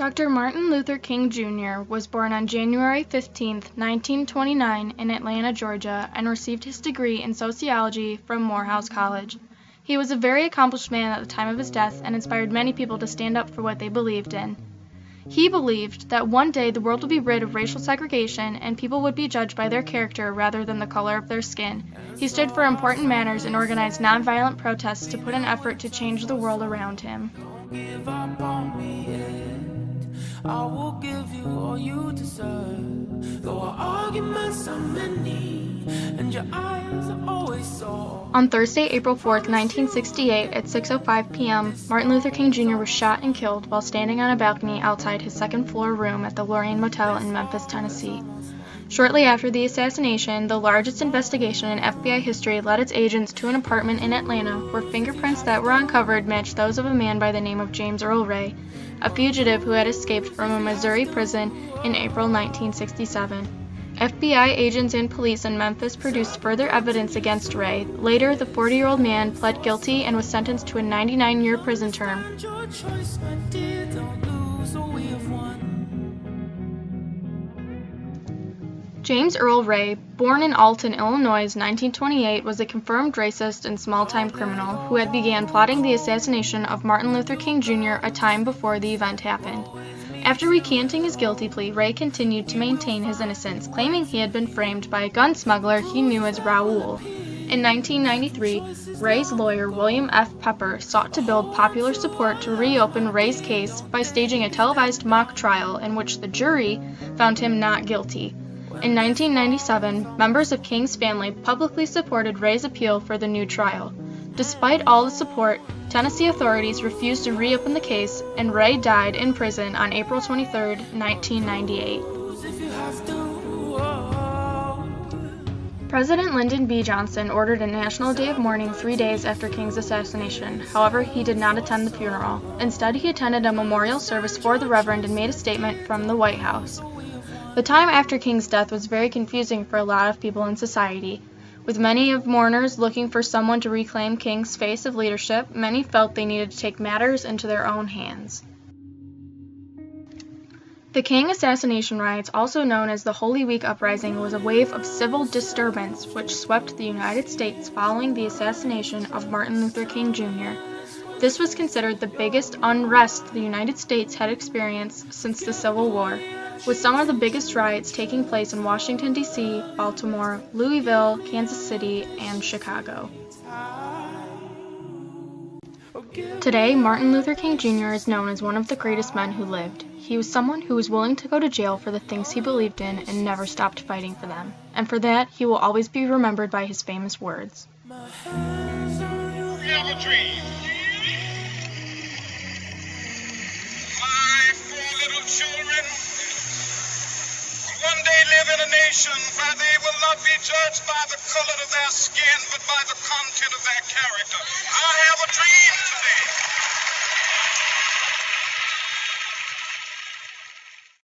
Dr. Martin Luther King Jr. was born on January 15, 1929 in Atlanta, Georgia, and received his degree in sociology from Morehouse College. He was a very accomplished man at the time of his death and inspired many people to stand up for what they believed in. He believed that one day the world would be rid of racial segregation and people would be judged by their character rather than the color of their skin. He stood for important matters and organized nonviolent protests to put an effort to change the world around him. Give up on me yet. I will give you all you deserve. Though our arguments are many, and your eyes are always so. On Thursday, April 4, 1968, at 6:05 p.m., Martin Luther King Jr. was shot and killed while standing on a balcony outside his second-floor room at the Lorraine Motel in Memphis, Tennessee. Shortly after the assassination, the largest investigation in FBI history led its agents to an apartment in Atlanta where fingerprints that were uncovered matched those of a man by the name of James Earl Ray, a fugitive who had escaped from a Missouri prison in April 1967. FBI agents and police in Memphis produced further evidence against Ray. Later, the 40-year-old man pled guilty and was sentenced to a 99-year prison term. James Earl Ray, born in Alton, Illinois, 1928, was a confirmed racist and small-time criminal who had began plotting the assassination of Martin Luther King Jr. a time before the event happened. After recanting his guilty plea, Ray continued to maintain his innocence, claiming he had been framed by a gun smuggler he knew as Raoul. In 1993, Ray's lawyer, William F. Pepper, sought to build popular support to reopen Ray's case by staging a televised mock trial in which the jury found him not guilty. In 1997, members of King's family publicly supported Ray's appeal for the new trial. Despite all the support, Tennessee authorities refused to reopen the case, and Ray died in prison on April 23, 1998. President Lyndon B. Johnson ordered a national day of mourning 3 days after King's assassination. However, he did not attend the funeral. Instead, he attended a memorial service for the Reverend and made a statement from the White House. The time after King's death was very confusing for a lot of people in society. With many of mourners looking for someone to reclaim King's face of leadership, many felt they needed to take matters into their own hands. The King assassination riots, also known as the Holy Week Uprising, was a wave of civil disturbance which swept the United States following the assassination of Martin Luther King Jr. This was considered the biggest unrest the United States had experienced since the Civil War, with some of the biggest riots taking place in Washington, D.C., Baltimore, Louisville, Kansas City, and Chicago. Today, Martin Luther King Jr. is known as one of the greatest men who lived. He was someone who was willing to go to jail for the things he believed in and never stopped fighting for them. And for that, he will always be remembered by his famous words. We have a dream. My 4 little children one day live in a nation where they will not be judged by the color of their skin, but by the content of their character. I have a dream today.